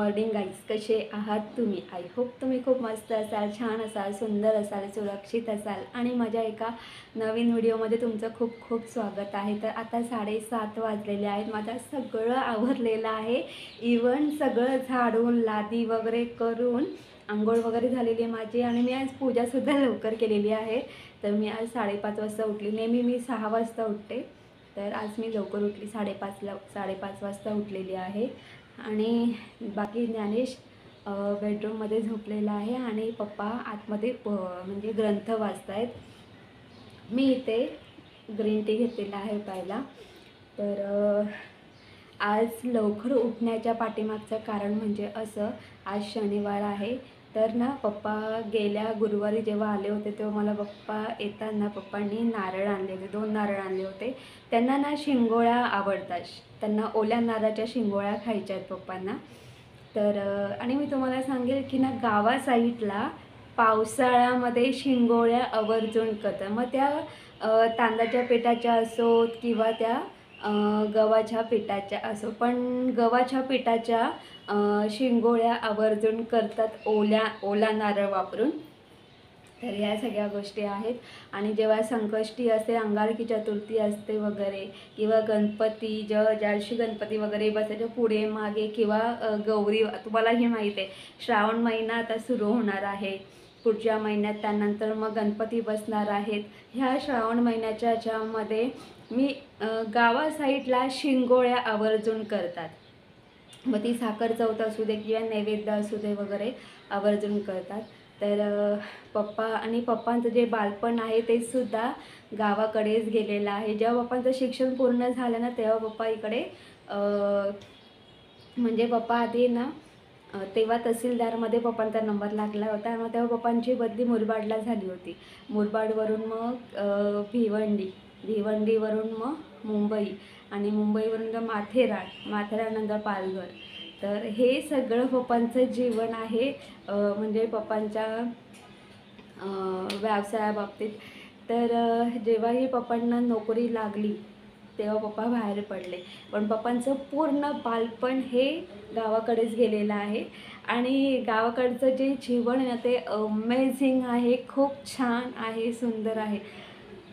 Morning guys, कसे आहात तुम्ही? आय होप तुम्ही खूप मस्त असाल, छान असाल, सुंदर असाल, सुरक्षित असाल आणि माझ्या एका नवीन व्हिडिओमध्ये तुमचं खूप खूप स्वागत आहे. तर आता 7:30 वाजलेले आहेत. माझं सगळं आवरलेलं आहे. इवन सगळं झाडून लादी वगैरे करून आंघोळ वगैरे झालेली आहे माझी आणि मी आज पूजासुद्धा लवकर केलेली आहे. तर मी आज 5:30 वाजता उठली. नेहमी मी 6 वाजता उठते, तर आज मी लवकर उठली. 5:30 वाजता उठलेली आहे. आणि बाकी ज्ञानेश बेडरूममध्ये झोपलेला आहे आणि पप्पा आतमध्ये म्हणजे ग्रंथ वाचत आहेत. मी इथे ग्रीन टी घेतलेला आहे प्यायला. तर आज लवकर उठण्याच्या पाठीमागचं कारण म्हणजे असं, आज शनिवार आहे. तर ना पप्पा गेल्या गुरुवारी जेव्हा आले होते तेव्हा मला पप्पा येताना पप्पांनी नारळ आणले होते, 2 नारळ आणले होते. त्यांना ना शिंगोळ्या आवडतात, त्यांना ओल्या नारळाच्या शिंगोळ्या खायच्या आहेत पप्पांना. तर आणि मी तुम्हाला सांगेल की ना गावा साईडला पावसाळ्यामध्ये शिंगोळ्या आवर्जून करतात. मग त्या तांदळाच्या पिठाच्या असोत किंवा त्या गव्हाच्या पिठाच्या असो, पण गव्हाच्या पिठाच्या शिंगोळ्या आवर्जून करतात ओला नारळ वापरून. तर ह्या सगळ्या गोष्टी आहेत. आणि जेव्हा संकष्टी असते, अंगारकी चतुर्थी असते वगैरे, किंवा गणपती ज्या दिवशी गणपती वगैरे बसायच्या पुढे मागे, किंवा गौरी, तुम्हालाही माहीत आहे श्रावण महिना आता सुरू होणार आहे पुढच्या महिन्यात. त्यानंतर मग गणपती बसणार आहेत. ह्या श्रावण महिन्याच्या ह्याच्यामध्ये मी गावा साईडला शिंगोळ्या आवर्जून करतात. मग ती साखर चौथ असू दे किंवा नैवेद्य असू दे वगैरे आवर्जून करतात. तर पप्पांचं जे बालपण आहे ते सुद्धा गावाकडेच गेलेलं आहे. जेव्हा पप्पांचं शिक्षण पूर्ण झालं ना तेव्हा पप्पा इकडे म्हणजे पप्पा आधी ना तेव्हा तहसीलदारमध्ये पप्पांचा नंबर लागला होता. मग तेव्हा पप्पांची बदली मुरबाडला झाली होती. मुरबाडवरून मग भिवंडीवरून मग मुंबई, आणि मुंबईवरून तर माथेरानंतर पालघर. तर हे सगळं पप्पांचं जीवन आहे, म्हणजे पप्पांच्या व्यवसायाबाबतीत. तर जेव्हाही पप्पांना नोकरी लागली तेव्हा पप्पा बाहेर पडले. पण पप्पांचं पूर्ण बालपण हे गावाकडेच गेलेलं आहे. आणि गावाकडचं जे जीवन आहे ना ते अमेझिंग आहे, खूप छान आहे, सुंदर आहे.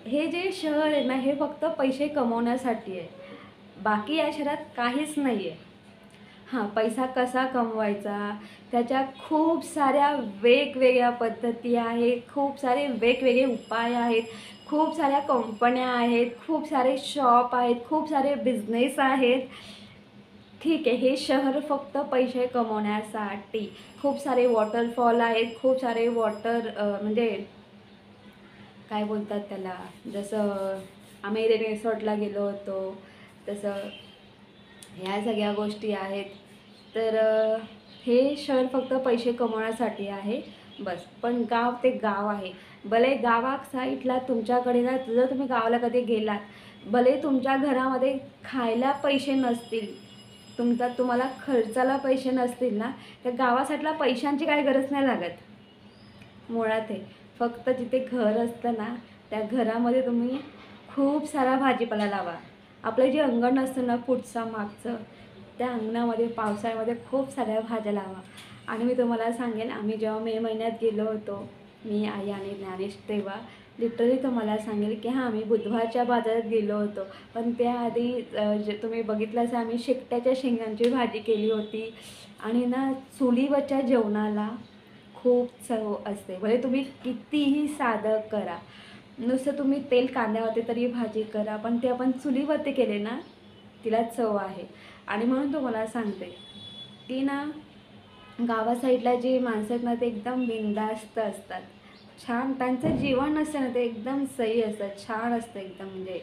हे जे शहर आहे ना हे फक्त पैसे कमवण्यासाठी आहे, बाकी या शहरात काहीच नाही आहे. हां, पैसा कसा कमवायचा त्याच्या खूप साऱ्या वेगवेगळ्या पद्धती आहेत, खूप सारे वेगवेगळे उपाय आहेत, खूप साऱ्या कंपन्या आहेत, खूप सारे शॉप आहेत, खूप सारे बिझनेस आहेत. ठीक आहे, हे शहर फक्त पैसे कमवण्यासाठी. खूप सारे वॉटरफॉल आहेत, खूप सारे म्हणजे काय बोलतात त्याला, जसं आम्ही रिसॉर्टला गेलो होतो तसं ह्या सगळ्या गोष्टी आहेत. तर हे शहर फक्त पैसे कमवण्यासाठी आहे बस. पण गाव ते गाव आहे. भले गावा साईडला तुमच्याकडे ना, जर तुम्ही गावाला कधी गेलात, भले तुमच्या घरामध्ये खायला पैसे नसतील, तुम्हाला खर्चाला पैसे नसतील ना, तर गावासाईडला पैशांची काही गरज नाही लागत मुळात. आहे फक्त जिथे घर असतं ना त्या घरामध्ये तुम्ही खूप सारा भाजीपाला लावा. आपलं जे अंगण असतं ना पुढचं मागचं, त्या अंगणामध्ये पावसाळ्यामध्ये खूप साऱ्या भाज्या लावा. आणि मी तुम्हाला सांगेन, आम्ही जेव्हा मे महिन्यात गेलो होतो, मी, आई आणि ज्ञानेश, तेव्हा लिटरली तुम्हाला सांगेल की हां, आम्ही बुधवारच्या बाजारात गेलो होतो. पण त्याआधी जे तुम्ही बघितलं असं, आम्ही शेकट्याच्या शेंगांची भाजी केली होती. आणि ना चुलीवरच्या जेवणाला खूप चव असते. म्हणजे तुम्ही कितीही साधं करा, नुसतं तुम्ही तेल कांद्यावरती तरी भाजी करा, पण ते आपण चुलीवरती केले ना तिला चव आहे. आणि म्हणून तुम्हाला सांगते की ना गावा साईडला जी माणसं आहेत ना ते एकदम बिनधास्त असतात, छान त्यांचं जीवन असतं ना ते एकदम सही असतं, छान असतं एकदम म्हणजे.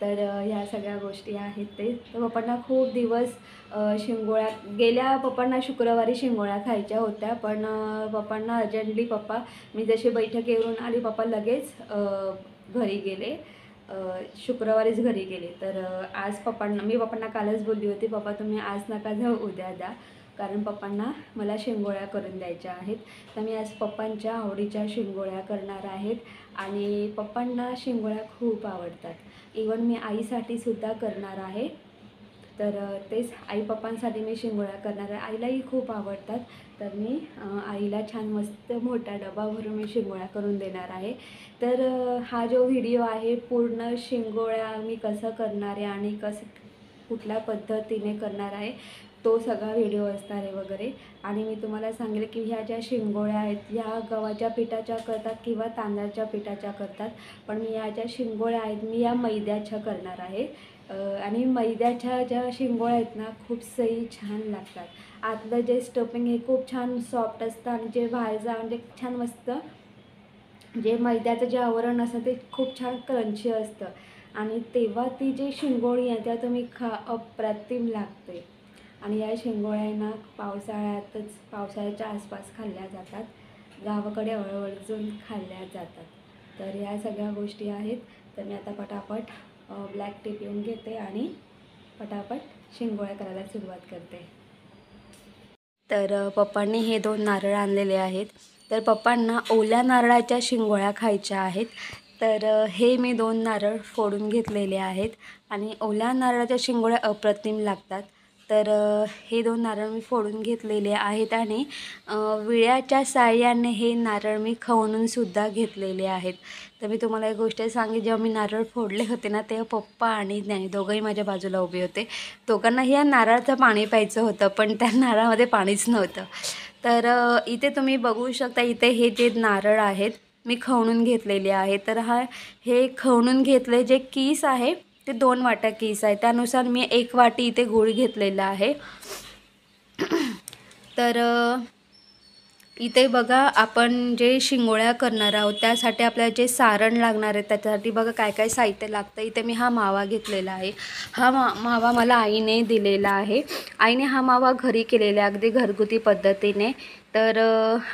तर ह्या सगळ्या गोष्टी आहेत ते. तर पप्पांना खूप दिवस शिंगोळ्या, गेल्या पप्पांना शुक्रवारी शिंगोळ्या खायच्या होत्या, पण पप्पांना अर्जंटली, मी जशी बैठकीवरून आली पप्पा लगेच घरी गेले, शुक्रवारीच घरी गेले. तर आज मी पप्पांना कालच बोलली होती, पप्पा तुम्ही आज नका जाऊ, उद्या द्या, कारण पप्पांना मला शिंगोळ्या करून द्यायच्या आहेत. तर मी आज पप्पांच्या आवडीच्या शिंगोळ्या करणार आहेत. आणि पप्पांना शिंगोळ्या खूप आवडतात. इवन मी आईसाठी सुद्धा करणार आहे. तर तेच आई पप्पांसाठी मी शिंगोळ्या करणार आहे. आईलाही खूप आवडतात, तर मी आईला छान मस्त मोठा डबा भरून मी शिंगोळ्या करून देणार आहे. तर हा जो व्हिडिओ आहे पूर्ण शिंगोळ्या मी कसं करणार आहे आणि कुठल्या पद्धतीने करणार आहे तो सगळा व्हिडिओ असणार आहे वगैरे. आणि मी तुम्हाला सांगेल की ह्या ज्या शिंगोळ्या आहेत ह्या गव्हाच्या पिठाच्या करतात किंवा तांदळाच्या पिठाच्या करतात, पण मी ह्या ज्या शिंगोळ्या आहेत मी या मैद्याच्या करणार आहे. आणि मैद्याच्या ज्या शिंगोळ्या आहेत ना खूप सही छान लागतात. आतलं जे स्टफिंग हे खूप छान सॉफ्ट असतं आणि जे बाहेरचं म्हणजे छान मस्त जे मैद्याचं जे आवरण असतं ते खूप छान क्रंची असतं आणि तेव्हा ती जी शिंगोळी आहे त्या तुम्ही अप्रतिम लागते. आणि या शिंगोळ्या ना पावसाळ्याच्या आसपास खाल्ल्या जातात, गावाकडे आवर्जून खाल्ल्या जातात. तर या सगळ्या गोष्टी आहेत. तर मी आता पटापट ब्लॅक टी पिऊन घेते आणि पटापट शिंगोळ्या करायला सुरुवात करते. तर पप्पांनी हे 2 नारळ आणलेले आहेत. तर पप्पांना ओल्या नारळाच्या शिंगोळ्या खायच्या आहेत. तर हे मी 2 नारळ फोडून घेतलेले आहेत आणि ओल्या नारळाच्या शिंगोळ्या अप्रतिम लागतात. तर हे 2 नारळ मी फोडून घेतलेले आहेत आणि विळ्याच्या साहाय्याने हे नारळ मी खवणूनसुद्धा घेतलेले आहेत. तर मी तुम्हाला एक गोष्ट सांगेन, जेव्हा मी नारळ फोडले होते ना तेव्हा पप्पा आणि ज्ञानी दोघंही माझ्या बाजूला उभे होते. दोघांनाही या नारळाचं पाणी प्यायचं होतं, पण त्या नारळामध्ये पाणीच नव्हतं. तर इथे तुम्ही बघू शकता, इथे हे जे नारळ आहेत मी खवणून घेतलेले आहे. तर हे खवणून घेतले जे कीस आहे ते 2 वाट्या कीस आहे, त्यानुसार मी 1 वाटी इथे गूळ घेतलेला आहे. तर इथे बघा, आपण जे शिंगोळ्या करणार आहोत त्यासाठी आपल्याला जे सारण लागणार आहे त्याच्यासाठी बघा काय काय साहित्य लागतं. इथे मी हा मावा घेतलेला आहे. हा मावा मला आईने दिलेला आहे. आईने हा मावा घरी केलेला आहे अगदी घरगुती पद्धतीने. तर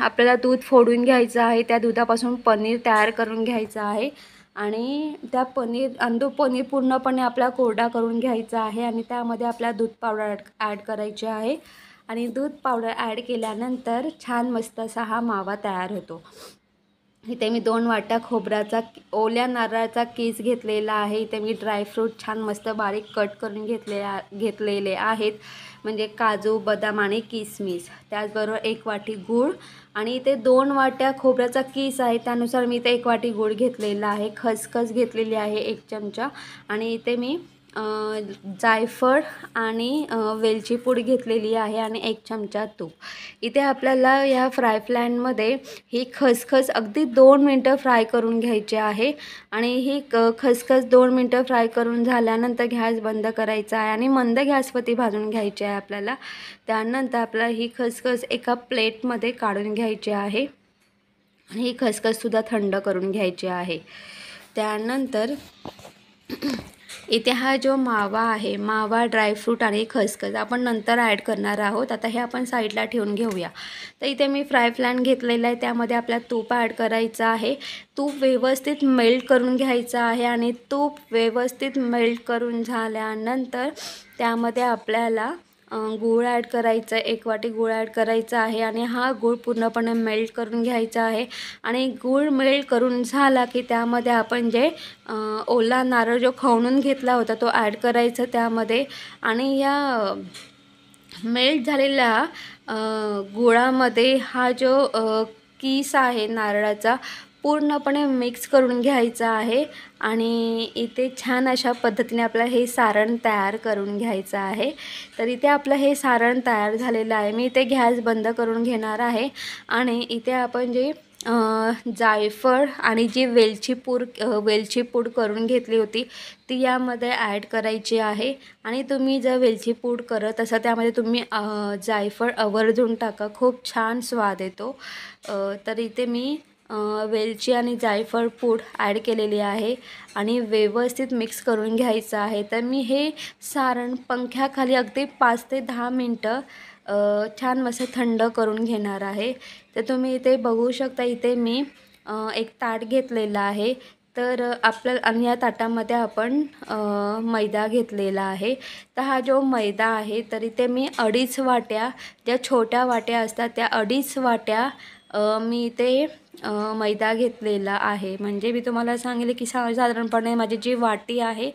आपल्याला दूध फोडून घ्यायचं आहे, त्या दुधापासून पनीर तयार करून घ्यायचं आहे आणि त्या पनीर पूर्णपणे आपला कोरडा करून घ्यायचा आहे आणि त्यामध्ये आपल्याला दूध पावडर ॲड करायची आहे आणि दूध पावडर ॲड केल्यानंतर छान मस्त असा हा मावा तयार होतो. इथे मी 2 वाट्या ओल्या नारळाचा कीस घेतलेला आहे. इथे मी ड्रायफ्रूट छान मस्त बारीक कट करून घेतलेले आहेत, म्हणजे काजू, बदाम आणि किसमिस. त्याचबरोबर 1 वाटी गूळ आणि इथे 2 वाट्या खोबऱ्याचा कीस आहे, त्यानुसार मी इथे 1 वाटी गूळ घेतलेला आहे. खसखस घेतलेली आहे 1 चमचा आणि इथे मी जायफळ आणि वेलची पूड घेतलेली आहे आणि 1 चमचा तूप. इथे आपल्याला या फ्राय पॅनमध्ये ही खसखस अगदी 2 मिनटं फ्राय करून घ्यायची आहे आणि ही खसखस 2 मिनटं फ्राय करून झाल्यानंतर गॅस बंद करायचा आहे आणि मंद गॅसवरती भाजून घ्यायची आहे आपल्याला. त्यानंतर आपल्याला ही खसखस एका प्लेटमध्ये काढून घ्यायची आहे आणि ही खसखससुद्धा थंड करून घ्यायची आहे. त्यानंतर इथे हा जो मावा आहे, मावा, ड्रायफ्रूट आणि खसखस आपण नंतर ॲड करणार आहोत. आता हे आपण साईडला ठेवून घेऊया. तर इथे मी फ्राय पॅन घेतलेला आहे, त्यामध्ये आपल्याला तूप ॲड करायचं आहे. तूप व्यवस्थित मेल्ट करून घ्यायचं आहे आणि तूप व्यवस्थित मेल्ट करून झाल्यानंतर त्यामध्ये आपल्याला गूळ ॲड करायचं आहे. 1 वाटी गूळ ॲड करायचा आहे आणि हा गूळ पूर्णपणे मेल्ट करून घ्यायचा आहे आणि गूळ मेल्ट करून झाला की त्यामध्ये आपण जे ओला नारळ जो खवणून घेतला होता तो ॲड करायचा त्यामध्ये आणि या मेल्ट झालेल्या गुळामध्ये हा जो कीस आहे नारळाचा पूर्णपणे मिक्स करून घ्यायचा आहे आणि इथे छान अशा पद्धतीने आपलं हे सारण तयार करून घ्यायचं आहे. तर इथे आपलं हे सारण तयार झालेलं आहे. मी इथे गॅस बंद करून घेणार आहे आणि इथे आपण जे जायफळ आणि जी वेलची पूड करून घेतली होती ती यामध्ये ॲड करायची आहे आणि तुम्ही जर वेलची पूड करत असाल त्यामध्ये तुम्ही जायफळ आवर्जून टाका, खूप छान स्वाद येतो. तर इथे मी वेलची आणि जायफळ पूड ॲड केलेली आहे आणि व्यवस्थित मिक्स करून घ्यायचं आहे. तर मी हे सारण पंख्याखाली अगदी 5 ते 10 मिनटं छान मस्त थंड करून घेणार आहे. तर तुम्ही इथे बघू शकता, इथे मी एक ताट घेतलेलं आहे. तर आणि या ताटामध्ये आपण मैदा घेतलेला आहे. तर हा जो मैदा आहे तर इथे मी 2.5 वाट्या, ज्या छोट्या वाट्या असतात त्या 2.5 वाट्या मी इथे मैदा घेतलेला आहे. म्हणजे मी तुम्हाला सांगेल की साधारणपणे माझी जी वाटी आहे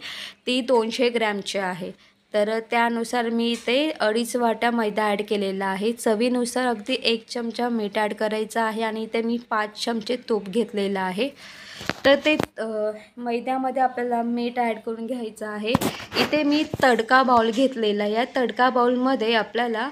ती 200 ग्रॅमची आहे. तर त्यानुसार मी इथे 2.5 वाट्या मैदा ॲड केलेला आहे. चवीनुसार अगदी 1 चमचा मीठ ॲड करायचं आहे आणि इथे मी 5 चमचे तूप घेतलेलं आहे. तर ते मैद्यामध्ये आपल्याला मीठ ॲड करून घ्यायचं आहे. इथे मी तडका बाउल घेतलेला आहे. या तडका बाउलमध्ये आपल्याला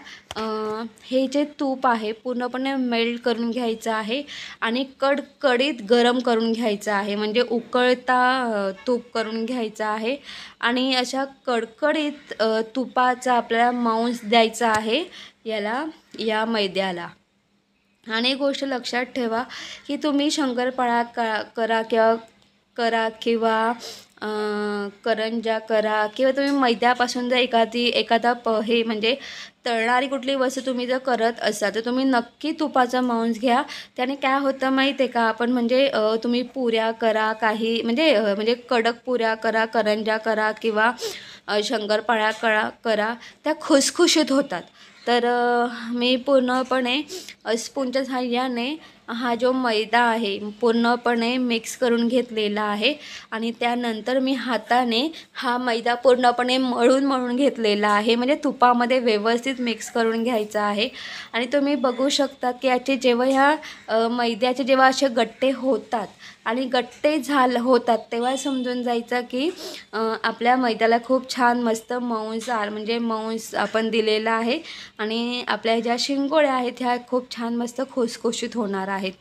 हे जे तूप आहे पूर्णपणे मेल्ट करून घ्यायचं आहे आणि कडकडीत गरम करून घ्यायचं आहे. म्हणजे उकळता तूप करून घ्यायचं आहे आणि अशा कडकडीत तुपाचा आपल्याला मांस द्यायचा आहे या मैद्याला. आणि एक गोष्ट लक्षात ठेवा की तुम्ही शंकरपाळा करा किंवा करंजा करा किंवा तुम्ही मैद्यापासून जर एखादा हे म्हणजे तळणारी कुठली वस्तू तुम्ही जर करत असाल तर तुम्ही नक्की तुपाचा मांस घ्या. त्याने काय होतं माहीत आहे का, आपण म्हणजे तुम्ही पुऱ्या करा, काही म्हणजे कडक पुऱ्या करा, करंजा करा किंवा शंकरपाळ्या करा, त्या खुसखुशीत होतात. तर मी पूर्णपणे स्पूनच्या सहाय्याने हा जो मैदा आहे पूर्णपणे मिक्स करून घेतलेला आहे आणि त्यानंतर मी हाताने हा मैदा पूर्णपणे मळून घेतलेला आहे. म्हणजे तुपामध्ये व्यवस्थित मिक्स करून घ्यायचा आहे. आणि तुम्ही बघू शकता की याचे जेव्हा ह्या मैद्याचे जेव्हा असे गट्टे होतात आणि गट्टे होतात तेव्हा समजून जायचं की आपल्या मैद्याला खूप छान मस्त मांस आपण दिलेला आहे आणि आपल्या ज्या शिंगोळ्या आहेत ह्या खूप छान मस्त खुसखुशीत होणार आहेत.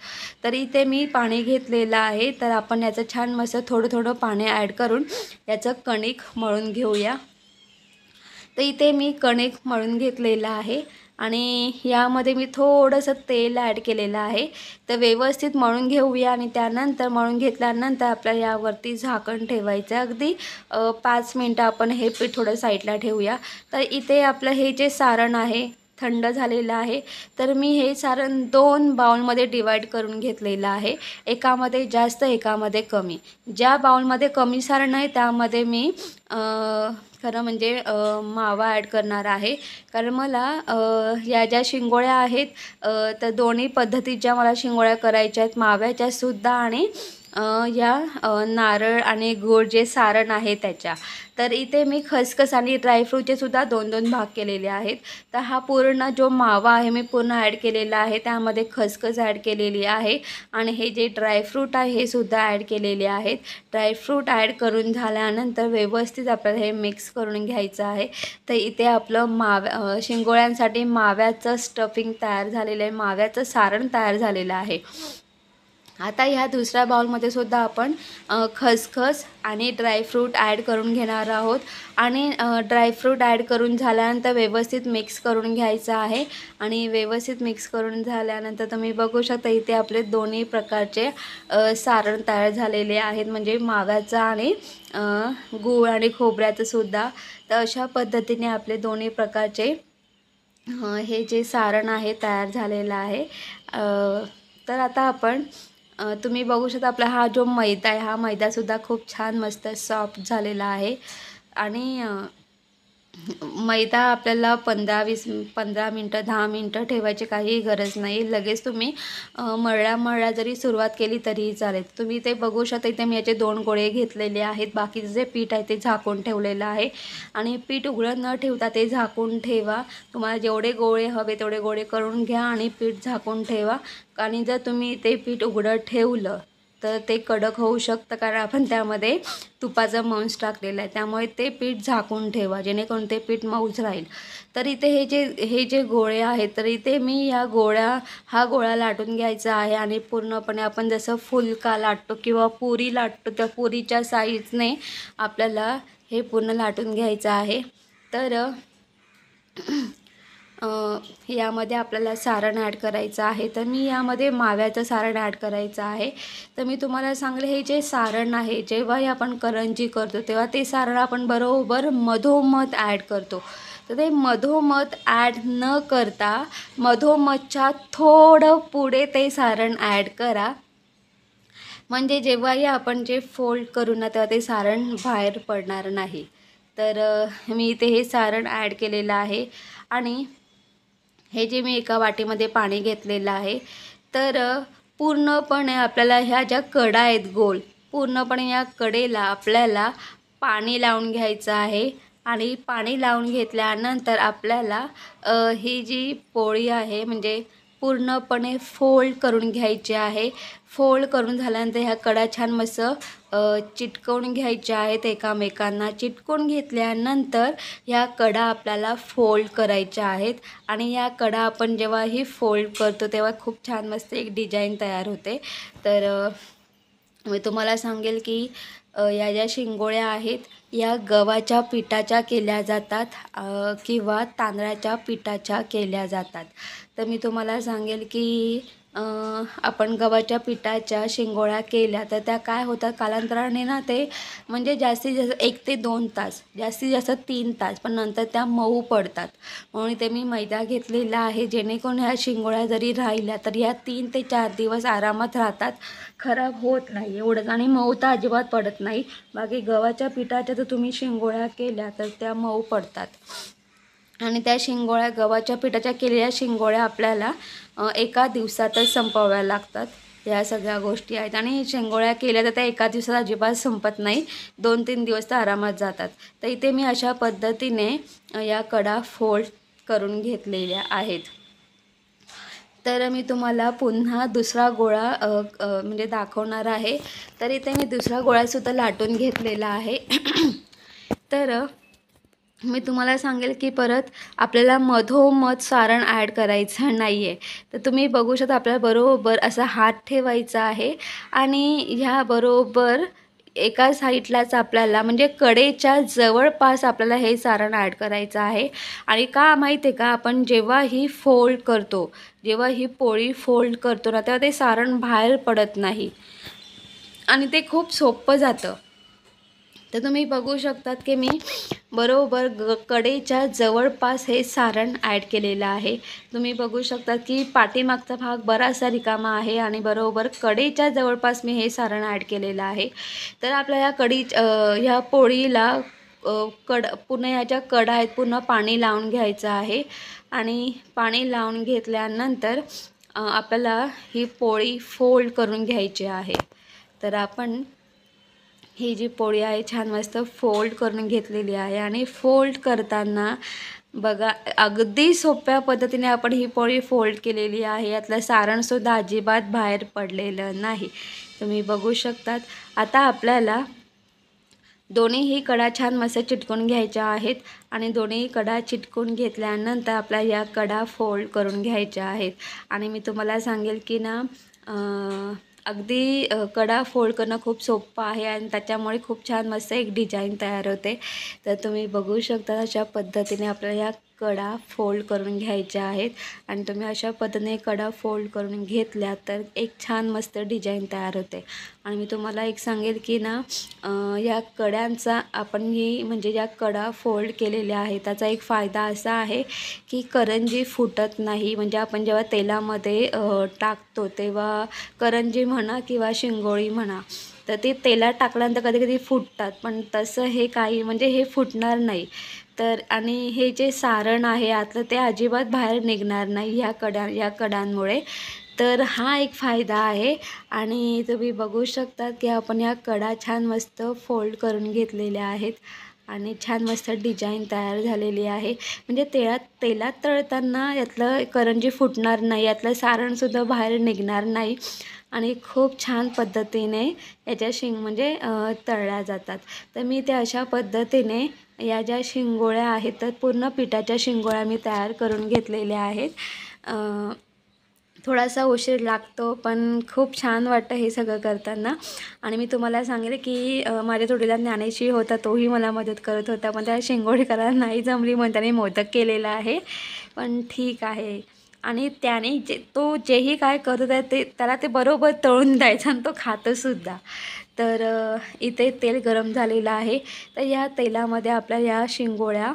तर इथे मी पाणी घेतलेलं आहे. तर आपण याचं छान मस्त थोडं पाणी ॲड करून याचं कणिक मळून घेऊया. तर इथे मी कणिक मळून घेतलेलं आहे आणि यामध्ये मी थोडंसं तेल ॲड केलेलं आहे. तर व्यवस्थित मळून घेऊया आणि त्यानंतर मळून घेतल्यानंतर आपल्याला यावरती झाकण ठेवायचं. अगदी 5 मिनटं आपण हे पीठ थोडं साईडला ठेवूया. तर इथे आपलं हे जे सारण आहे थंड झालेलं आहे. तर मी हे सारण 2 बाउलमध्ये डिवाईड करून घेतलेलं आहे. एकामध्ये जास्त, एकामध्ये कमी. ज्या बाउलमध्ये कमी सारण आहे त्यामध्ये मी खरं म्हणजे मावा ॲड करणार आहे. कारण मला या ज्या शिंगोळ्या आहेत तर दोन्ही पद्धतीत ज्या मला शिंगोळ्या करायच्या आहेत, माव्याच्यासुद्धा आणि या नारळ आणि गूळ जे सारण आहे त्याच्या. तर इथे मी खसखस आणि ड्रायफ्रूटचे सुद्धा 2-2 भाग केलेले आहेत. तर हा पूर्ण जो मावा आहे मी पूर्ण ॲड केलेला आहे. त्यामध्ये खसखस ॲड केलेली आहे आणि हे जे ड्रायफ्रूट आहे हे सुद्धा ॲड केलेले आहेत. ड्रायफ्रूट ॲड करून झाल्यानंतर व्यवस्थित आपल्याला हे मिक्स करून घ्यायचं आहे. तर इथे आपलं शिंगोळ्यांसाठी माव्याचं स्टफिंग तयार झालेलं आहे, माव्याचं सारण तयार झालेलं आहे. आता ह्या दुसऱ्या बाउलमध्ये सुद्धा आपण खसखस आणि ड्रायफ्रूट ॲड करून घेणार आहोत आणि ड्रायफ्रूट ॲड करून झाल्यानंतर व्यवस्थित मिक्स करून घ्यायचं आहे. आणि व्यवस्थित मिक्स करून झाल्यानंतर तुम्ही बघू शकता इथे आपले दोन्ही प्रकारचे सारण तयार झालेले आहेत. म्हणजे माव्याचं आणि गूळ आणि खोबऱ्याचं सुद्धा. तर अशा पद्धतीने आपले दोन्ही प्रकारचे हे जे सारण आहे तयार झालेलं आहे. तर आता आपण तुम्ही बघू शकता आपला हा जो मैदा आहे हा मैदासुद्धा खूप छान मस्त सॉफ्ट झालेला आहे. आणि मैदा आपल्याला 15 मिनटं 10 मिनटं ठेवायची काही गरज नाही. लगेच तुम्ही मळल्या जरी सुरुवात केली तरीही चालेल. तुम्ही ते बघू शकता इथे मी याचे 2 गोळे घेतलेले आहेत. बाकीचं जे पीठ आहे ते झाकून ठेवलेलं आहे आणि पीठ उघडं न ठेवता ते झाकून ठेवा. तुम्हाला जेवढे गोळे हवे तेवढे गोळे करून घ्या आणि पीठ झाकून ठेवा. आणि जर तुम्ही ते पीठ उघडं ठेवलं तर ते कडक होऊ शकतं, कारण आपण त्यामध्ये तुपाचा मांस टाकलेला आहे. त्यामुळे ते पीठ झाकून ठेवा जेणेकरून ते पीठ मऊच राहील. तर इथे हे जे गोळे आहेत तर इथे मी हा गोळा लाटून घ्यायचा आहे आणि पूर्णपणे आपण जसं फुलका लाटतो किंवा पुरी लाटतो त्या पुरीच्या साईजने आपल्याला हे पूर्ण लाटून घ्यायचं आहे. तर यामध्ये आपल्याला सारण ॲड करायचं आहे. तर मी यामध्ये माव्याचं सारण ॲड करायचं आहे. तर मी तुम्हाला सांगले हे जे सारण आहे जेव्हाही आपण करंजी करतो तेव्हा ते सारण आपण बरोबर मधोमध ॲड करतो. तर ते मधोमध ॲड न करता मधोमधच्या थोडं पुढे ते सारण ॲड करा. म्हणजे जेव्हाही आपण जे फोल्ड करू ना तेव्हा ते सारण बाहेर पडणार नाही. तर मी इथे हे सारण ॲड केलेलं आहे आणि हे जे मी एका वाटीमध्ये पाणी घेतलेलं आहे. तर पूर्णपणे आपल्याला ह्या ज्या कडा आहेत गोल पूर्णपणे या कडेला आपल्याला पाणी लावून घ्यायचं आहे आणि पाणी लावून घेतल्यानंतर आपल्याला ही जी पोळी आहे म्हणजे पूर्णपणे फोल्ड करून घ्यायची आहे. फोल्ड करून झाल्यानंतर ह्या कडा छान मस्त चिटकवून घ्यायच्या आहेत एकामेकांना. चिटकवून घेतल्यानंतर ह्या कडा आपल्याला फोल्ड करायच्या आहेत आणि या कडा आपण जेव्हा ही फोल्ड करतो तेव्हा खूप छान मस्त एक डिझाईन तयार होते. तर मी तुम्हाला सांगेल की या ज्या शिंगोळ्या आहेत या गव्हाच्या पिठाच्या केल्या जातात किंवा तांदळाच्या पिठाच्या केल्या जातात. तर मी तुम्हाला सांगेल की आपण गव्हाच्या पिठाच्या शिंगोळ्या केल्या तर त्या काय होतात कालांतराने ना ते म्हणजे जास्तीत जास्त 1 ते 2 तास, जास्तीत जास्त 3 तास, पण नंतर त्या मऊ पडतात. म्हणून ते मी मैदा घेतलेला आहे जेणेकरून ह्या शिंगोळ्या जरी राहिल्या तर या 3 ते 4 दिवस आरामात राहतात, खराब होत नाही एवढंच. आणि मऊ तर अजिबात पडत नाही. बाकी गव्हाच्या पिठाच्या जर तुम्ही शिंगोळ्या केल्या तर त्या मऊ पडतात. आणि त्या शिंगोळ्या गव्हाच्या पिठाच्या केलेल्या शिंगोळ्या आपल्याला एका दिवसातच संपवाव्या लागतात. या सगळ्या गोष्टी आहेत आणि शिंगोळ्या केल्या तर त्या एका दिवसात अजिबात संपत नाही, 2-3 दिवस तर आरामात जातात. तर इथे मी अशा पद्धतीने या कडा फोल्ड करून घेतलेल्या आहेत. तर मी तुम्हाला पुन्हा दुसरा गोळा म्हणजे दाखवणार आहे. तर इथे मी दुसरा गोळासुद्धा लाटून घेतलेला आहे. तर मी तुम्हाला सांगेल की परत आपल्याला मधोमध सारण ॲड करायचं नाही आहे. तर तुम्ही बघू शकता आपल्याला बरोबर असा हात ठेवायचा आहे आणि ह्या बरोबर एका साईडलाच आपल्याला म्हणजे कडेच्या जवळपास आपल्याला हे सारण ॲड करायचं आहे. आणि का माहीत आहे का, आपण जेव्हा ही फोल्ड करतो, जेव्हा ही पोळी फोल्ड करतो ना तेव्हा ते सारण बाहेर पडत नाही आणि ते खूप सोपं जातं. तर तुम्ही बघू शकतात की मी बरोबर कडेच्या जवळपास हे सारण ॲड केलेलं आहे. तुम्ही बघू शकता की पाठीमागचा भाग बराचसा रिकामा आहे आणि बरोबर कडेच्या जवळपास मी हे सारण ॲड केलेलं आहे. तर आपल्या ह्या पोळीला पुन्हा ह्याच्या कडा आहेत पूर्ण पाणी लावून घ्यायचं आहे. आणि पाणी लावून घेतल्यानंतर आपल्याला ही पोळी फोल्ड करून घ्यायची आहे. तर आपण ही जी पोळी आहे छान मस्त फोल्ड करून घेतलेली आहे. आणि फोल्ड करताना बघा अगदी सोप्या पद्धतीने आपण ही पोळी फोल्ड केलेली आहे. यातलं सारणसुद्धा अजिबात बाहेर पडलेलं नाही. तुम्ही बघू शकतात. आता आपल्याला दोन्हीही कडा छान मस्त चिटकून घ्यायच्या आहेत आणि दोन्ही कडा चिटकून घेतल्यानंतर आपल्याला या कडा फोल्ड करून घ्यायच्या आहेत. आणि मी तुम्हाला सांगेल की ना अगदी कडा फोल्ड करणं खूप सोपं आहे आणि त्याच्यामुळे खूप छान मस्त एक डिझाईन तयार होते. तर तुम्ही बघू शकता अशा पद्धतीने आपल्याला या कडा फोल्ड करून घ्यायच्या आहेत. आणि तुम्ही अशा पद्धतीने कडा फोल्ड करून घेतल्या तर एक छान मस्त डिझाईन तयार होते. आणि मी तुम्हाला एक सांगेल की ना या कड्यांचा आपण ही म्हणजे ज्या कडा फोल्ड केलेल्या आहेत त्याचा एक फायदा असा आहे की करंजी फुटत नाही. म्हणजे आपण जेव्हा तेलामध्ये टाकतो तेव्हा करंजी म्हणा किंवा शिंगोळी म्हणा तर ते तेलात टाकल्यानंतर कधी कधी फुटतात, पण तसं हे काही म्हणजे हे फुटणार नाही. तर आणि हे जे सारण आहे आतलं ते अजिबात बाहेर निघणार नाही या कडांमुळे. तर हा एक फायदा आहे. आणि तुम्ही बघू शकता की आपण या कडा छान मस्त फोल्ड करून घेतलेल्या आहेत आणि छान मस्त डिझाईन तयार झालेली आहे. म्हणजे तेलात तळताना यातलं करंजी फुटणार नाही, यातलं सारणसुद्धा बाहेर निघणार नाही आणि खूप छान पद्धतीने याच्या म्हणजे तळल्या जातात. तर मी त्या अशा पद्धतीने या ज्या शिंगोळ्या आहेत तर पूर्ण पिठाच्या शिंगोळ्या मी तयार करून घेतलेल्या आहेत. थोडासा उशीर लागतो पण खूप छान वाटतं हे सगळं करताना. आणि मी तुम्हाला सांगेल की माझ्या जोडीला ज्ञानेशी होता, तोही मला मदत करत होता, पण त्या शिंगोळी करायला नाही जमली म्हणून त्याने मोदक केलेला आहे. पण ठीक आहे. आणि त्याने जेही काय करत आहे त्याला ते बरोबर तळून द्यायचं आणि तो खातोसुद्धा. तर इथे तेल गरम झालेलं आहे. तर या तेलामध्ये आपल्या या शिंगोळ्या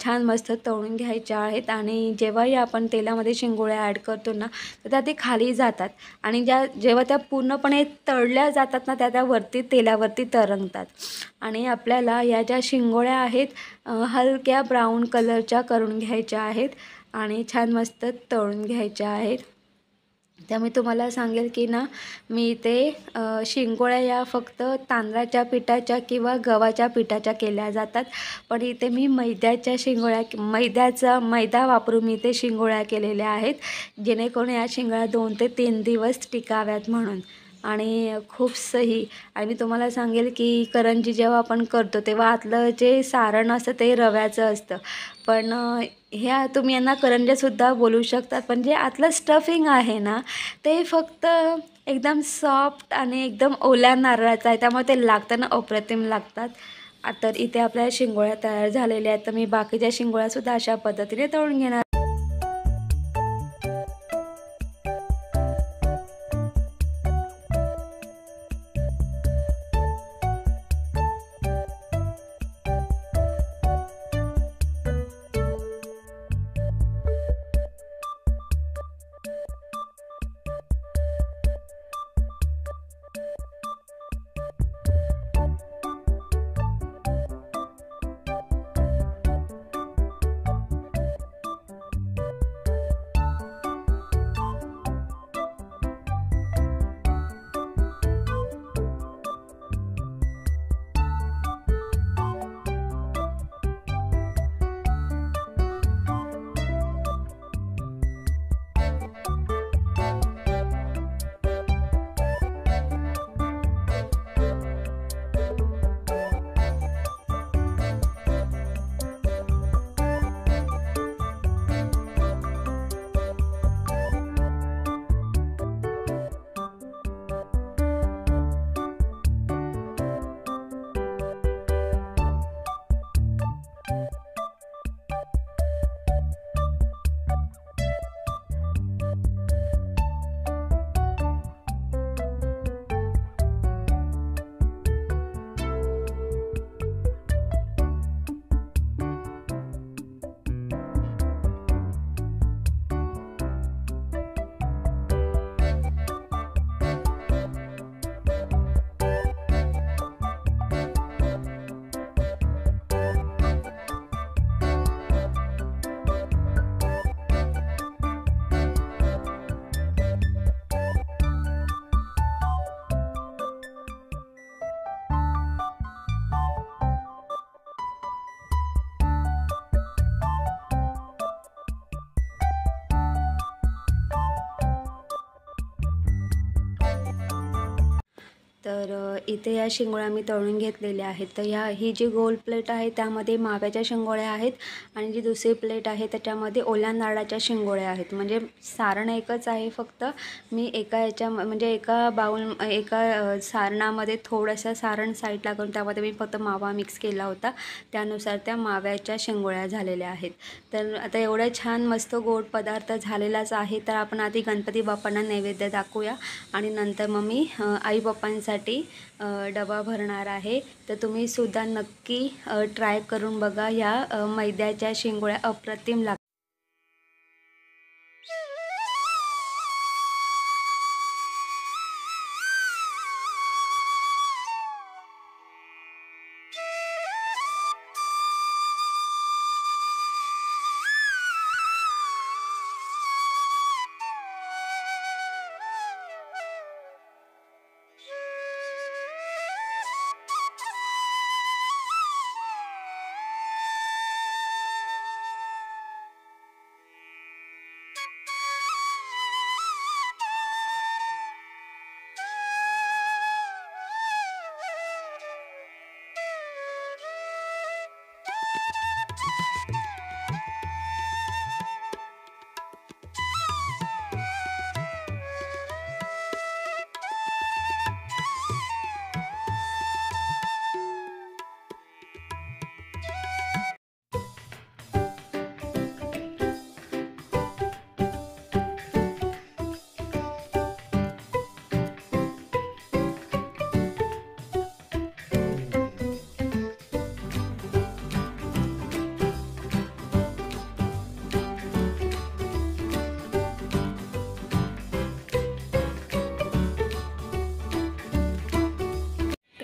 छान मस्त तळून घ्यायच्या आहेत. आणि जेव्हाही आपण तेलामध्ये शिंगोळ्या ॲड करतो ना तर त्या ते खाली जातात आणि जेव्हा त्या पूर्णपणे तळल्या जातात ना त्या वरती तेलावरती तरंगतात. आणि आपल्याला या ज्या शिंगोळ्या आहेत हलक्या ब्राऊन कलरच्या करून घ्यायच्या आहेत आणि छान मस्त तळून घ्यायच्या आहेत. तर मी तुम्हाला सांगेल की ना, मी इथे शिंगोळ्या या फक्त तांदळाच्या पिठाच्या किंवा गव्हाच्या पिठाच्या केल्या जातात, पण इथे मी मैद्याच्या मैदा वापरून मी इथे शिंगोळ्या केलेल्या आहेत, जेणेकरून या शिंगोळ्या 2 ते 3 दिवस टिकाव्यात म्हणून. आणि खूप सही. आणि मी तुम्हाला सांगेल की करंजी जेव्हा आपण करतो तेव्हा आतलं जे सारण असतं ते रव्याचं असतं, पण ह्या तुम्ही यांना करंज्यासुद्धा बोलू शकतात, पण जे आतलं स्टफिंग आहे ना, ते फक्त एकदम सॉफ्ट आणि एकदम ओल्या नारळाचं आहे, त्यामुळे ते लागताना अप्रतिम लागतात. तर इथे आपल्या शिंगोळ्या तयार झालेल्या आहेत, तर मी बाकीच्या शिंगोळ्यासुद्धा अशा पद्धतीने तळून घेणार. तर इथे या शिंगोळ्या मी तळून घेतलेल्या आहेत. तर ही जी गोल प्लेट आहे त्यामध्ये माव्याच्या शिंगोळ्या आहेत, आणि जी दुसरी प्लेट आहे त्याच्यामध्ये ओल्या नारळाच्या शिंगोळ्या आहेत. म्हणजे सारण एकच आहे, फक्त मी एका सारणामध्ये थोडंसं सारण साईडला करून त्यामध्ये मी फक्त मावा मिक्स केला होता, त्यानुसार त्या माव्याच्या शिंगोळ्या झालेल्या आहेत. तर आता एवढं छान मस्त गोड पदार्थ झालेलाच आहे, तर आपण आधी गणपती बाप्पांना नैवेद्य दाखवूया आणि नंतर मग मी आई बाप्पांसाठी डबा भरणार आहे. तर तुम्ही सुद्धा नक्की ट्राय करून बघा. या मैद्याच्या शिंगोळ्या अप्रतिम लागतात.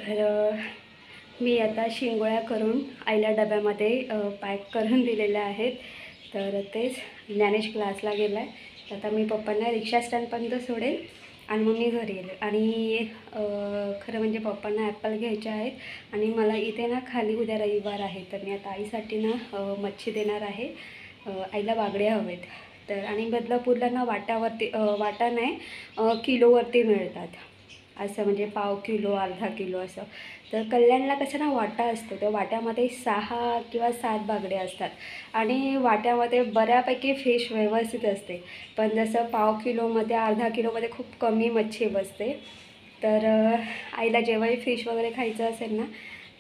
तर मी आता शिंगोळ्या करून आईला डब्यामध्ये पॅक करून दिलेल्या आहेत. तर तेच ज्ञानेश क्लासला गेला आहे, आता मी पप्पांना रिक्षा स्टँडपर्यंत सोडेल आणि मग मी घरी येईल. आणि खरं म्हणजे पप्पांना ॲपल घ्यायचे आहेत आणि मला इथे ना खाली उद्या रविवार आहे, तर मी आता आईसाठी ना मच्छी देणार आहे. आईला बांगडे हवेत. तर आणि बदलापूरला ना वाटावरती वाटा नाही किलोवरती मिळतात, असं म्हणजे पाव किलो अर्धा किलो असं. तर कल्याणला कसं ना वाटा असतो, त्या वाट्यामध्ये 6 किंवा 7 बांगडे असतात आणि वाट्यामध्ये बऱ्यापैकी फिश व्यवस्थित असते. पण जसं पाव किलोमध्ये अर्धा किलोमध्ये खूप कमी मच्छी बसते. तर आईला जेव्हाही फिश वगैरे खायचं असेल ना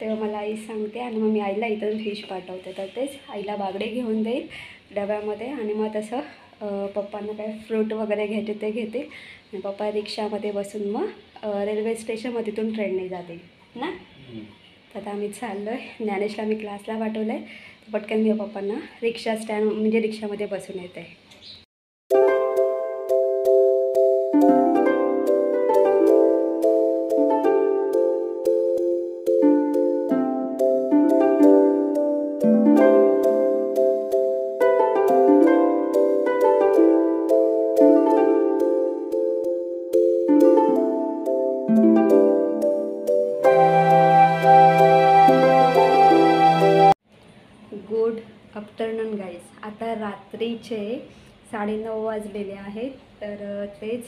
तेव्हा मला आई सांगते आणि मग मी आईला इथून फिश पाठवते. तर तेच आईला बांगडे घेऊन देईल डब्यामध्ये आणि मग तसं पप्पांना काय फ्रूट वगैरे घ्यायचे ते घेते आणि पप्पा रिक्षामध्ये बसून मग रेल्वे स्टेशनमध्ये तिथून ट्रेनने जातील ना. तर आता आम्ही चाललो आहे. ज्ञानेशला मी क्लासला पाठवलं आहे. पटकन मी पप्पांना रिक्षा स्टँड म्हणजे रिक्षामध्ये बसून येते. Good afternoon guys. आता रात्रीचे 9:30 वाजलेले आहेत. तर तेच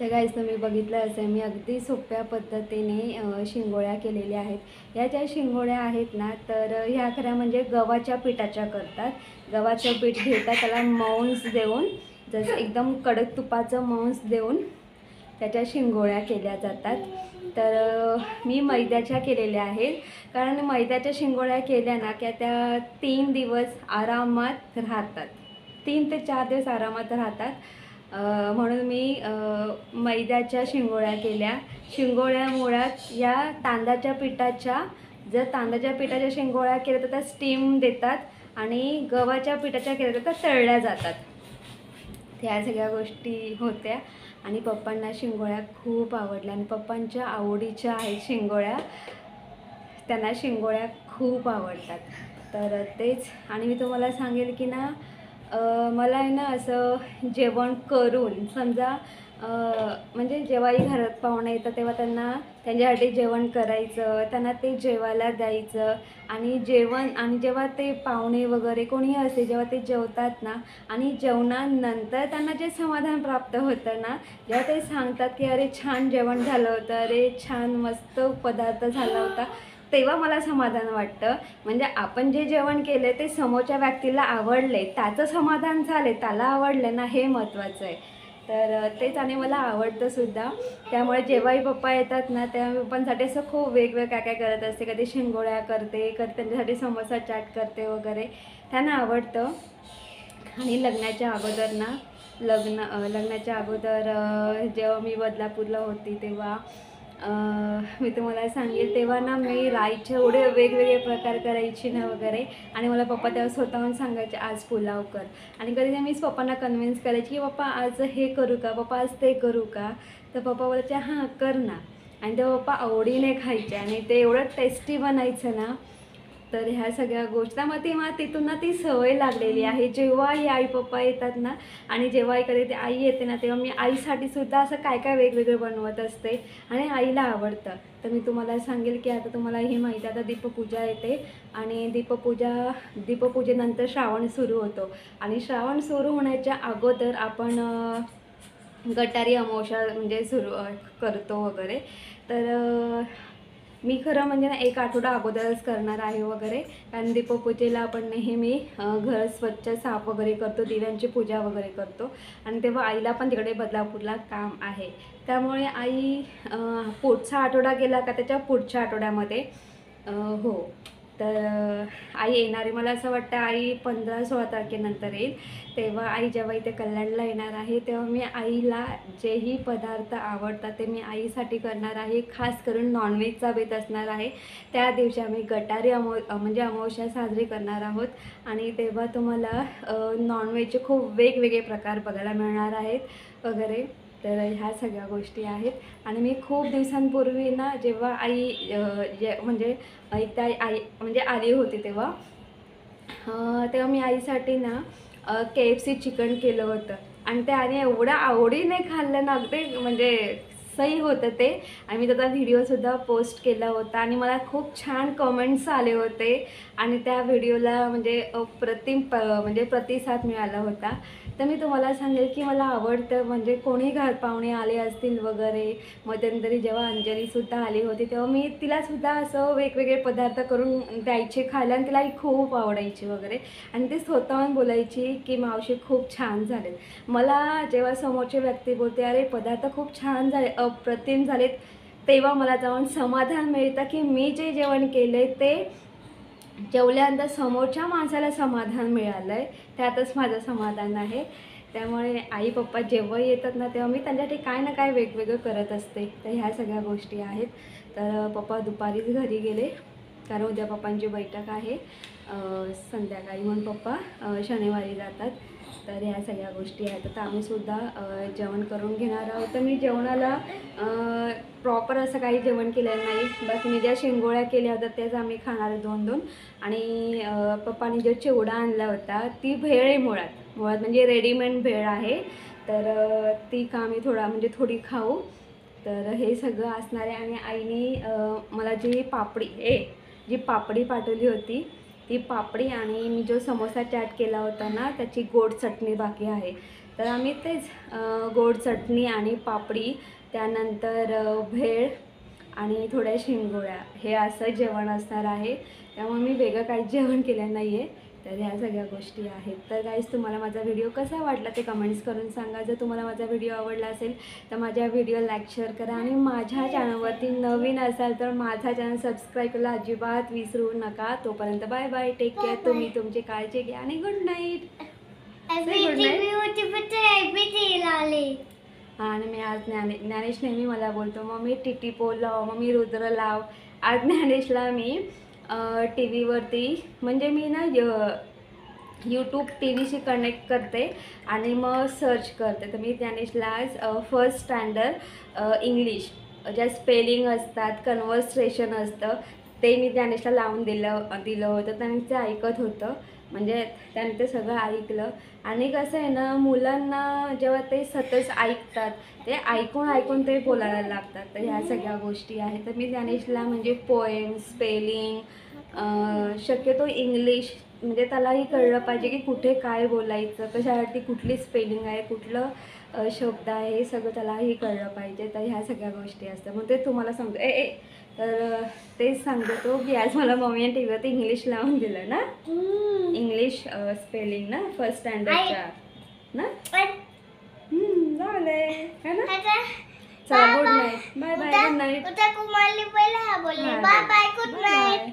तर गाईज तुम्ही बघितलं असेल मी अगदी सोप्या पद्धतीने शिंगोळ्या केलेल्या आहेत. ह्या ज्या शिंगोळ्या आहेत ना तर ह्या खऱ्या म्हणजे गव्हाच्या पिठाच्या करतात. गव्हाचं पीठ घेतात, त्याला मौंस देऊन जसं एकदम कडक तुपाचं मौंस देऊन त्याच्या शिंगोळ्या केल्या जातात. तर मी मैद्याच्या केलेल्या आहेत, कारण मैद्याच्या शिंगोळ्या केल्या ना की त्या 3 दिवस आरामात राहतात. 3 ते 4 दिवस आरामात राहतात. म्हणून मी मैद्याच्या शिंगोळ्या केल्या. शिंगोळ्या मुळात या तांदळाच्या पिठाच्या, जर तांदळाच्या पिठाच्या शिंगोळ्या केल्या तर त्या स्टीम देतात आणि गव्हाच्या पिठाच्या केल्या तर त्या तळल्या जातात. ह्या सगळ्या गोष्टी होत्या आणि पप्पांना शिंगोळ्या खूप आवडल्या आणि पप्पांच्या आवडीच्या आहेत शिंगोळ्या. त्यांना शिंगोळ्या खूप आवडतात. तर तेच. आणि मी तुम्हाला सांगेल की ना मला आहे ना असं जेवण करून समजा म्हणजे जेव्हाही घरात पाहुणे येतात तेव्हा त्यांना त्यांच्यासाठी जेवण करायचं, त्यांना ते जेवायला द्यायचं आणि जेव्हा ते पाहुणे वगैरे कोणीही असे जेव्हा ते जेवतात ना आणि जेवणानंतर त्यांना जे समाधान प्राप्त होतं ना, जेव्हा ते सांगतात की अरे छान जेवण झालं होतं, अरे छान मस्त पदार्थ झाला होता, तेव्हा मला समाधान वाटतं. म्हणजे आपण जे जेवण केलं ते समोरच्या व्यक्तीला आवडले, त्याचं समाधान झाले, त्याला आवडलं ना, हे महत्त्वाचं आहे. तर तेच. आणि मला आवडतं सुद्धा. त्यामुळे जेव्हाही पप्पा येतात ना तेव्हा पप्पांसाठी असं खूप वेगवेगळं काय काय करत असते. कधी शिंगोळ्या करते, कधी त्यांच्यासाठी समोसा चाट करते वगैरे. त्यांना आवडतं. आणि लग्नाच्या अगोदर ना लग्नाच्या अगोदर जेव्हा मी बदलापूरला होती तेव्हा मी तुम्हाला सांगेल तेव्हा ना मी राईचे एवढे वेगवेगळे प्रकार करायची ना वगैरे. आणि मला पप्पा तेव्हा स्वतःहून सांगायचे आज पुलाव कर. आणि कधी मीच पप्पांना कन्व्हिन्स करायची की पप्पा आज हे करू का, पप्पा आज ते करू का. तर पप्पा बोलायचे हां कर ना. आणि तेव्हा पप्पा आवडीने खायचे आणि ते एवढं टेस्टी बनायचं ना. तर ह्या सगळ्या गोष्टी मला तिथून ना ती सवय लागलेली आहे. जेव्हाही आई पप्पा येतात ना आणि जेव्हा कधी ते आई येते ना तेव्हा मी आईसाठी सुद्धा असं काय काय वेगवेगळं बनवत असते आणि आईला आवडतं. तर मी तुम्हाला सांगेल की आता तुम्हाला ही माहिती आहे, आता दीपपूजा येते आणि दीपपूजेनंतर श्रावण सुरू होतो आणि श्रावण सुरू होण्याच्या अगोदर आपण गटारी अमावस्या म्हणजे सुरू करतो वगैरे. तर मी खरं म्हणजे ना 1 आठवडा अगोदरच करणार आहे वगैरे. कारण दीपपूजेला आपण नेहमी घर स्वच्छ साफ वगैरे करतो, दिव्यांची पूजा वगैरे करतो. आणि तेव्हा आईला पण तिकडे बदलापूरला काम आहे. त्यामुळे आई पुढचा आठवडा गेला का त्याच्या पुढच्या आठवड्यामध्ये हो. तर आई येणार आहे. मला असं वाटतं आई 15-16 तारखेनंतर येईल. तेव्हा आई जेव्हा इथे कल्याणला येणार आहे तेव्हा मी आईला जेही पदार्थ आवडतात ते मी आईसाठी करणार आहे. खास करून नॉनव्हेजचा बेत असणार आहे. त्या दिवशी आम्ही गटारी म्हणजे अमावस्या साजरी करणार आहोत आणि तेव्हा तुम्हाला नॉनव्हेजचे खूप वेगवेगळे प्रकार बघायला मिळणार आहेत वगैरे. तर ह्या सगळ्या गोष्टी आहेत. आणि मी खूप दिवसांपूर्वी ना जेव्हा आई म्हणजे आई म्हणजे आली होती तेव्हा मी आईसाठी ना KFC चिकन केलं होतं आणि त्याने एवढं आवडीने खाल्लं ना, अगदी म्हणजे सही होतं ते. आणि मी त्याचा व्हिडिओसुद्धा पोस्ट केला होता आणि मला खूप छान कमेंट्स आले होते आणि त्या व्हिडिओला म्हणजे म्हणजे प्रतिसाद मिळाला होता. तर मी तुम्हाला सांगेल की मला आवडतं, म्हणजे कोणी पाहुणे आले असतील वगैरे, मध्यंतरी जेव्हा अंजलीसुद्धा आली होती तेव्हा मी तिलासुद्धा असं वेगवेगळे पदार्थ करून द्यायचे खायला आणि तिलाही खूप आवडायची वगैरे. आणि ती स्वतःहून बोलायची की मावशी खूप छान झालेत. मला जेव्हा समोरची व्यक्ती बोलते अरे पदार्थ खूप छान झाले, अप्रतिम झालेत, तेव्हा मला जाऊन समाधान मिळतं की मी जे जेवण केलं आहे ते जेवल्यानंतर समोरच्या माणसाला समाधान मिळालं आहे, त्यातच माझं समाधान आहे. त्यामुळे आई पप्पा जेव्हा येतात ना तेव्हा मी त्यांच्यासाठी काय ना काय वेगवेगळं करत असते. तर ह्या सगळ्या गोष्टी आहेत. तर पप्पा दुपारीच घरी गेले कारण उद्या पप्पांची बैठक आहे संध्याकाळी, म्हणून पप्पा शनिवारी जातात. तर ह्या सगळ्या गोष्टी आहेत. तर आम्हीसुद्धा जेवण करून घेणार आहोत. तर मी जेवणाला प्रॉपर असं काही जेवण केलेलं नाही, बस मी ज्या शेंगोळ्या केल्या होत्या त्याच आम्ही खाणार 2-2. आणि पप्पानी जो चिवडा आणला होता ती भेळ आहे मुळात म्हणजे रेडीमेड भेळ आहे. तर ती का आम्ही थोडी खाऊ. तर हे सगळं असणार आहे. आणि आईने मला जी पापडी पाठवली होती ती पापडी आणि मी जो समोसा चाट केला होता ना त्याची गोड चटणी बाकी आहे. तर आम्ही तेच गोड चटणी आणि पापडी, त्यानंतर भेळ आणि थोड्या शेंगोळ्या, हे असं जेवण असणार आहे. त्यामुळे मी वेगळं काही जेवण केलं नाही आहे. तर ह्या सगळ्या गोष्टी आहेत. तर गाईज तुम्हाला माझा व्हिडिओ कसा वाटला ते कमेंट्स करून सांगा. जर तुम्हाला माझा व्हिडिओ आवडला असेल तर माझ्या व्हिडिओ लाईक शेअर करा आणि माझ्या चॅनलवरती नवीन असाल तर माझा चॅनल सबस्क्राईब करायला अजिबात विसरू नका. तोपर्यंत बाय बाय, टेक केअर, तुम्ही तुमची काळजी घ्या आणि गुड नाईट. हां, आणि मी आज ज्ञानेश नेहमी मला बोलतो मम्मी टिटी पोल लाव, मम्मी रुद्र लाव. आज ज्ञानेशला मी टी व्हीवरती म्हणजे मी ना यूट्यूब टी व्हीशी कनेक्ट करते आणि मग सर्च करते. तर मी ज्ञानेशला आज फर्स्ट स्टँडर्ड इंग्लिश ज्या स्पेलिंग असतात, कन्व्हर्सेशन असतं, ते मी ज्ञानेशला लावून दिलं होतं. त्याने ते ऐकत होतं, म्हणजे त्याने ते सगळं ऐकलं. आणि कसं आहे ना, मुलांना जेव्हा ते सतत ऐकतात ते ऐकून ते बोलायला लागतात. तर ह्या सगळ्या गोष्टी आहेत. तर मी ज्ञानेशला म्हणजे पोएम, स्पेलिंग, शक्यतो इंग्लिश, म्हणजे त्यालाही कळलं पाहिजे की कुठे काय बोलायचं, कशासाठी कुठली स्पेलिंग आहे, कुठलं शब्द आहे, हे सगळं त्यालाही कळलं पाहिजे. तर ह्या सगळ्या गोष्टी असतात. मग ते तुम्हाला सांगतो तर तेच सांगतो तो की आज मला मम्मीने टी व्हीवरती इंग्लिश लावून दिलं ना, इंग्लिश स्पेलिंग ना फर्स्ट स्टँडर्डच्या ना. झालंय है ना. चला good night, bye bye, good night. Bye bye, good night.